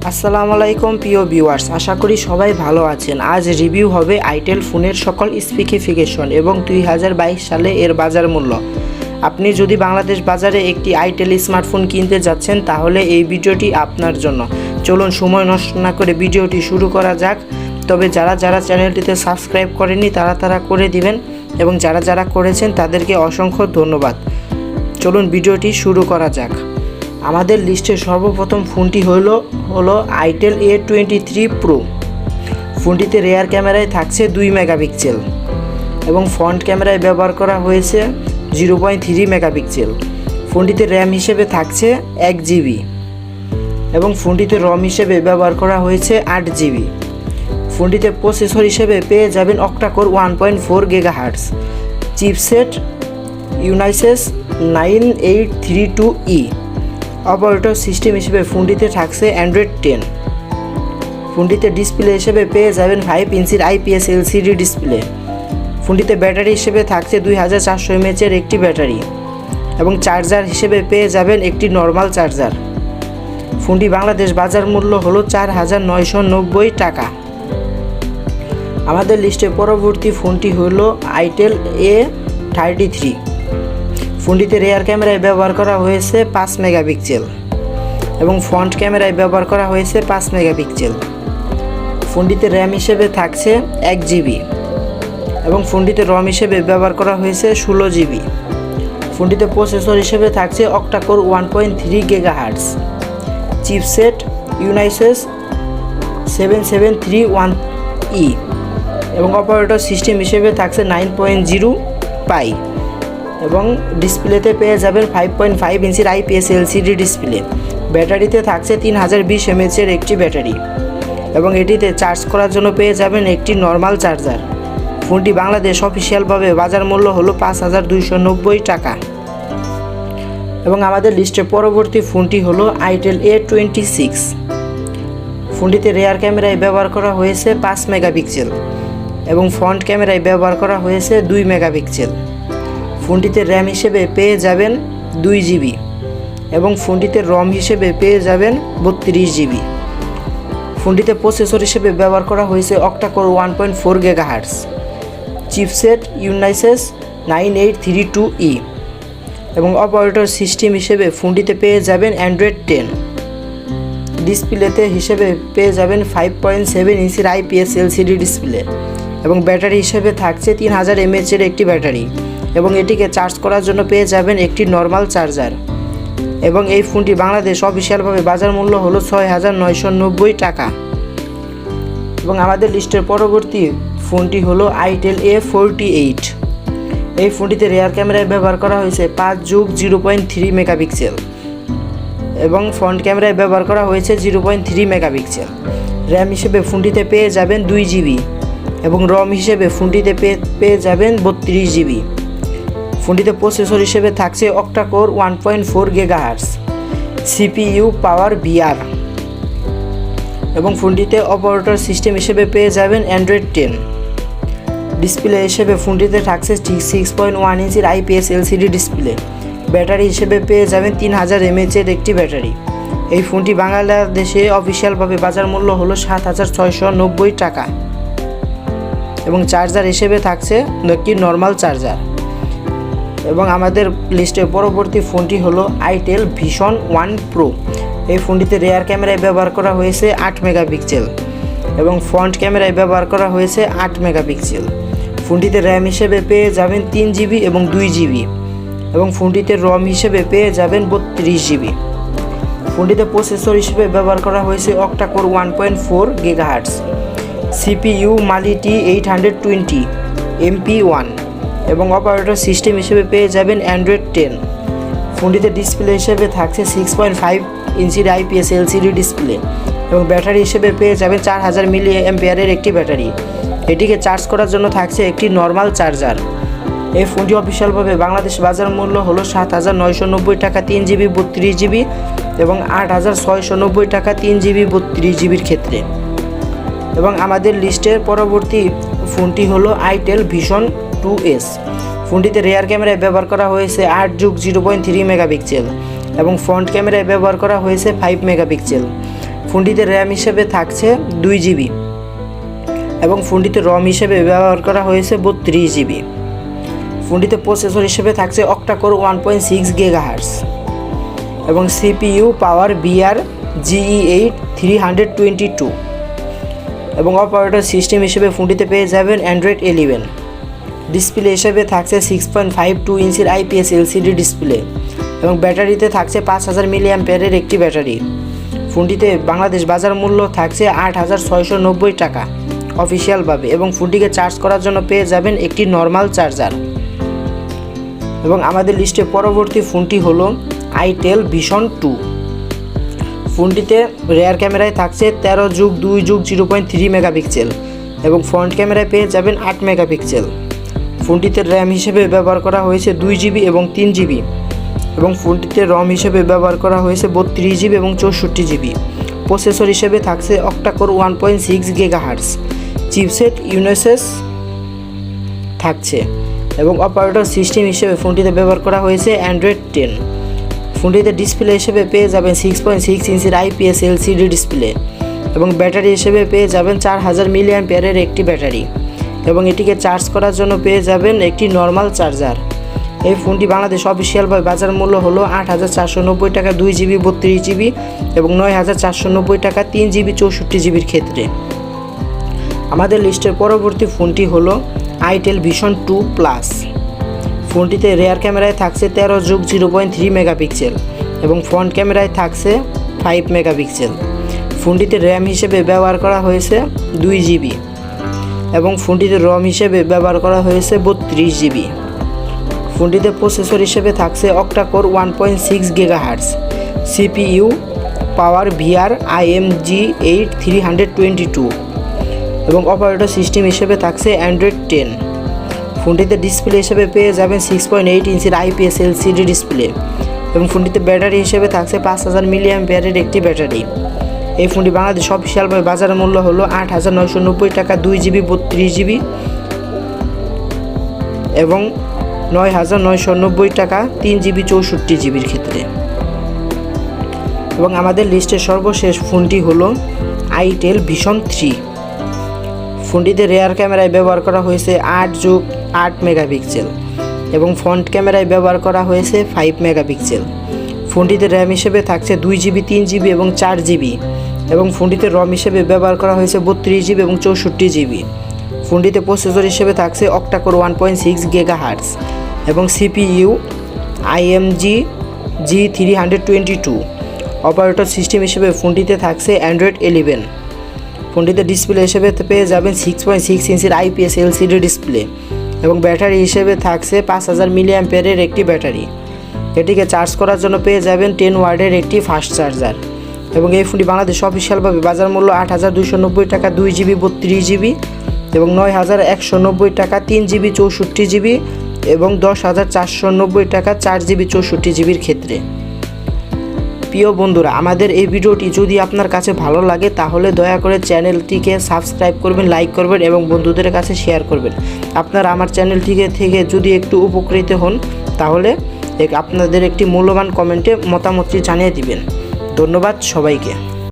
আসসালামু আলাইকুম প্রিয় ভিউয়ার্স, আশা করি সবাই ভালো আছেন। আজ রিভিউ হবে আইটেল ফোনের সকল স্পেসিফিকেশন এবং 2022 সালে এর বাজার মূল্য। আপনি যদি বাংলাদেশ বাজারে একটি আইটেল স্মার্টফোন কিনতে যাচ্ছেন তাহলে এই ভিডিওটি আপনার জন্য। চলুন সময় নষ্ট না করে ভিডিওটি শুরু করা যাক। তবে যারা চ্যানেলটিতে সাবস্ক্রাইব করেনি তারা করে দিবেন এবং যারা করেছেন তাদেরকে অসংখ্য ধন্যবাদ। চলুন ভিডিওটি শুরু করা যাক। আমাদের লিস্টে সর্বপ্রথম ফোনটি হলো আইটেল A23 প্রো। ফোনটিতে রেয়ার ক্যামেরায় থাকছে 2 মেগাপিক্সেল এবং ফ্রন্ট ক্যামেরায় ব্যবহার করা হয়েছে 0.3 মেগাপিক্সেল। ফোনটিতে র্যাম হিসেবে থাকছে 1 জিবি এবং ফোনটিতে রম হিসেবে ব্যবহার করা হয়েছে 8 জিবি। ফোনটিতে প্রসেসর হিসেবে পেয়ে যাবেন octa core 1.4 GHz, chipset Unisoc 9832E। Operator system হিসেবে ফোনটিতে থাকছে অ্যান্ড্রয়েড 10। ফোনটিতে ডিসপ্লে হিসেবে পেয়ে যাবেন 5 ইঞ্চির IPS LCD ডিসপ্লে। ফোনটিতে ব্যাটারি হিসেবে থাকছে 2400 mAh একটি ব্যাটারি এবং চার্জার হিসেবে পেয়ে যাবেন একটি নর্মাল চার্জার। ফোনটি বাংলাদেশ বাজার মূল্য হলো 4990 টাকা। আমাদের লিস্টে পরবর্তী ফোনটি হলো আইটেল A33। ফোনটিতে রেয়ার ক্যামেরায় ব্যবহার করা হয়েছে 5 মেগাপিক্সেল এবং ফ্রন্ট ক্যামেরায় ব্যবহার করা হয়েছে 5 মেগাপিক্সেল। ফোনটিতে র্যাম হিসেবে থাকছে 1 জিবি এবং ফোনটিতে রম হিসেবে ব্যবহার করা হয়েছে 16 জিবি। ফোনটিতে প্রসেসর হিসেবে থাকছে অক্টাকোর 1.3 GHz, চিপসেট ইউনাইসেস 7731E এবং অপারেটর সিস্টেম হিসেবে থাকছে 9.0 পাই এবং ডিসপ্লেতে পেয়ে যাবেন 5.5 ইঞ্চির IPS LCD ডিসপ্লে। ব্যাটারিতে থাকছে 3020 mAh একটি ব্যাটারি এবং এটিতে চার্জ করার জন্য পেয়ে যাবেন একটি নর্মাল চার্জার। ফোনটি বাংলাদেশ অফিসিয়ালভাবে বাজার মূল্য হলো 5290 টাকা। এবং আমাদের লিস্টে পরবর্তী ফোনটি হলো আইটেল A26। ফোনটিতে রেয়ার ক্যামেরায় ব্যবহার করা হয়েছে 5 মেগাপিক্সেল এবং ফ্রন্ট ক্যামেরায় ব্যবহার করা হয়েছে 2 মেগাপিক্সেল। ফোনটিতে র্যাম হিসেবে পেয়ে যাবেন 2 জিবি এবং ফোনটিতে রম হিসেবে পেয়ে যাবেন 32 জিবি। ফোনটিতে প্রসেসর হিসেবে ব্যবহার করা হয়েছে octa-core 1.4 GHz, chipset Unisoc 9832E এবং অপারেটর সিস্টেম হিসেবে ফোনটিতে পেয়ে যাবেন অ্যান্ড্রয়েড 10। ডিসপ্লেতে হিসেবে পেয়ে যাবেন 5.7 ইঞ্চির IPS LCD ডিসপ্লে এবং ব্যাটারি হিসেবে থাকছে 3000 mAh একটি ব্যাটারি এবং এটিকে চার্জ করার জন্য পেয়ে যাবেন একটি নর্মাল চার্জার। এবং এই ফোনটি বাংলাদেশ অফিসিয়ালভাবে বাজার মূল্য হলো 6990 টাকা। এবং আমাদের লিস্টের পরবর্তী ফোনটি হলো আইটেল A48। এই ফোনটিতে রেয়ার ক্যামেরায় ব্যবহার করা হয়েছে 5+0.3 মেগাপিক্সেল এবং ফ্রন্ট ক্যামেরায় ব্যবহার করা হয়েছে 0.3 মেগাপিক্সেল। র্যাম হিসেবে ফোনটিতে পেয়ে যাবেন 2 জিবি এবং রম হিসেবে ফোনটিতে পেয়ে যাবেন 32 জিবি। ফোনটিতে প্রসেসর হিসেবে থাকছে অক্টাকোর 1.4 GHz, CPU পাওয়ার VR এবং ফোনটিতে অপারেটর সিস্টেম হিসেবে পেয়ে যাবেন অ্যান্ড্রয়েড 10। ডিসপ্লে হিসেবে ফোনটিতে থাকছে 6.1 ইঞ্চির IPS LCD ডিসপ্লে। ব্যাটারি হিসেবে পেয়ে যাবেন 3000 mAh একটি ব্যাটারি। এই ফোনটি বাংলাদেশে অফিসিয়ালভাবে বাজার মূল্য হলো 7690 টাকা এবং চার্জার হিসেবে থাকছে একটি নর্মাল চার্জার। এবং আমাদের লিস্টের পরবর্তী ফোনটি হলো আইটেল ভিশন 1 প্রো। এই ফোনটিতে রেয়ার ক্যামেরায় ব্যবহার করা হয়েছে 8 মেগাপিক্সেল এবং ফ্রন্ট ক্যামেরায় ব্যবহার করা হয়েছে 8 মেগাপিক্সেল। ফোনটিতে র্যাম হিসেবে পেয়ে যাবেন 3 জিবি এবং 2 জিবি এবং ফোনটিতে রম হিসেবে পেয়ে যাবেন 32 জিবি। ফোনটিতে প্রসেসর হিসেবে ব্যবহার করা হয়েছে অক্টাকোর 1.4 GHz, CPU মালি T820 MP1 এবং অপারেটর সিস্টেম হিসেবে পেয়ে যাবেন অ্যান্ড্রয়েড 10। ফোনটিতে ডিসপ্লে হিসেবে থাকছে 6.5 ইঞ্চির IPS LCD ডিসপ্লে এবং ব্যাটারি হিসেবে পেয়ে যাবেন 4000 mAh একটি ব্যাটারি। এটিকে চার্জ করার জন্য থাকছে একটি নর্মাল চার্জার। এই ফোনটি অফিসিয়ালভাবে বাংলাদেশ বাজার মূল্য হলো 7990 টাকা 3 জিবি 32 জিবি এবং 8690 টাকা 3 জিবি 32 জিবির ক্ষেত্রে। এবং আমাদের লিস্টের পরবর্তী ফোনটি হলো আইটেল ভিশন 2S। ফোনটিতে রেয়ার ক্যামেরায় ব্যবহার করা হয়েছে 8+0.3 মেগাপিক্সেল এবং ফ্রন্ট ক্যামেরায় ব্যবহার করা হয়েছে 5 মেগাপিক্সেল। ফোনটিতে র্যাম হিসেবে থাকছে 2 GB এবং ফোনটিতে রম হিসেবে ব্যবহার করা হয়েছে 32 GB। ফোনটিতে প্রসেসর হিসেবে থাকছে অক্টাকোর 1.6 GHz এবং CPU পাওয়ার VR GE8 322 এবং অপারেটর সিস্টেম হিসেবে ফোনটিতে পেয়ে যাবেন অ্যান্ড্রয়েড 11। ডিসপ্লে হিসেবে থাকছে 6.52 ইঞ্চির IPS LCD ডিসপ্লে এবং ব্যাটারিতে থাকছে 5000 mAh একটি ব্যাটারি। ফোনটিতে বাংলাদেশ বাজার মূল্য থাকছে 8690 টাকা অফিসিয়ালভাবে এবং ফোনটিকে চার্জ করার জন্য পেয়ে যাবেন একটি নর্মাল চার্জার। এবং আমাদের লিস্টে পরবর্তী ফোনটি হলো Itel Vision 2। ফোনটিতে রেয়ার ক্যামেরায় থাকছে 13+2+0.3 মেগাপিক্সেল এবং ফ্রন্ট ক্যামেরায় পেয়ে যাবেন 8 মেগাপিক্সেল। ফোনটিতে র্যাম হিসেবে ব্যবহার করা হয়েছে 2 GB এবং 3 GB এবং ফোনটিতে রম হিসেবে ব্যবহার করা হয়েছে 32 GB এবং 64 GB। প্রসেসর হিসেবে থাকছে অক্টাকোর 1.6 GHz, চিপসেট ইউনেসেস থাকছে এবং অপারেটর সিস্টেম হিসেবে ফোনটিতে ব্যবহার করা হয়েছে অ্যান্ড্রয়েড 10। ফোনটিতে ডিসপ্লে হিসেবে পেয়ে যাবেন 6.6 ইঞ্চির IPS LCD ডিসপ্লে এবং ব্যাটারি হিসেবে পেয়ে যাবেন 4000 mAh একটি ব্যাটারি এবং এটিকে চার্জ করার জন্য পেয়ে যাবেন একটি নর্মাল চার্জার। এই ফোনটি বাংলাদেশ অফিসিয়ালভাবে বাজার মূল্য হলো 8490 টাকা 2 GB 32 GB এবং 9490 টাকা 3 GB 64 GBর ক্ষেত্রে। আমাদের লিস্টের পরবর্তী ফোনটি হলো Itel Vision 2 Plus। ফোনটিতে রেয়ার ক্যামেরায় থাকছে 13+0.3 মেগাপিক্সেল এবং ফ্রন্ট ক্যামেরায় থাকছে 5 মেগাপিক্সেল। ফোনটিতে র্যাম হিসেবে ব্যবহার করা হয়েছে 2 GB এবং ফোনটিতে রম হিসেবে ব্যবহার করা হয়েছে 32 GB। ফোনটিতে প্রসেসর হিসেবে থাকছে অক্টাকোর 1.6 GHz, CPU পাওয়ার VR IMG8 322 এবং অপারেটর সিস্টেম হিসেবে থাকছে অ্যান্ড্রয়েড 10। ফোনটিতে ডিসপ্লে হিসেবে পেয়ে যাবেন 6.8 ইঞ্চির IPS LCD ডিসপ্লে এবং ফোনটিতে ব্যাটারি হিসেবে থাকছে 5000 mAh একটি ব্যাটারি। এই ফোনটি বাংলাদেশ অফিসিয়ালভাবে বাজার মূল্য হলো 8990 টাকা 2 GB 32 GB এবং 9990 টাকা 3 GB 64 GBর ক্ষেত্রে। এবং আমাদের লিস্টের সর্বশেষ ফোনটি হলো Itel Vision 3। ফোনটিতে রেয়ার ক্যামেরায় ব্যবহার করা হয়েছে 8+8 মেগাপিক্সেল এবং ফ্রন্ট ক্যামেরায় ব্যবহার করা হয়েছে 5 মেগাপিক্সেল। ফোনটিতে র্যাম হিসেবে থাকছে 2 GB 3 GB এবং 4 GB এবং ফোনটিতে রম হিসেবে ব্যবহার করা হয়েছে 32 GB এবং 64 GB। ফোনটিতে প্রসেসর হিসেবে থাকছে অক্টাকোর 1.6 GHz এবং CPU IMG 322। অপারেটর সিস্টেম হিসেবে ফোনটিতে থাকছে অ্যান্ড্রয়েড 11। ফোনটিতে ডিসপ্লে হিসেবে পেয়ে যাবেন 6.6 ইঞ্চির IPS LCD ডিসপ্লে এবং ব্যাটারি হিসেবে থাকছে 5000 mAh একটি ব্যাটারি। এটিকে চার্জ করার জন্য পেয়ে যাবেন 10 ওয়াটের একটি ফাস্ট চার্জার। এবং এই ফোনটি বাংলাদেশ অফিসিয়ালভাবে বাজার মূল্য 8290 টাকা 2 GB 32 GB এবং 9190 টাকা 3 GB 64 GB এবং 10490 টাকা 4 GB 64 GBর ক্ষেত্রে। প্রিয় বন্ধুরা, আমাদের এই ভিডিওটি যদি আপনার কাছে ভালো লাগে তাহলে দয়া করে চ্যানেলটিকে সাবস্ক্রাইব করবেন, লাইক করবেন এবং বন্ধুদের কাছে শেয়ার করবেন। আপনারা আমার চ্যানেলটিকে থেকে যদি একটু উপকৃত হন তাহলে আপনাদের একটি মূল্যবান কমেন্টে মতামতটি জানিয়ে দিবেন। ধন্যবাদ সবাইকে।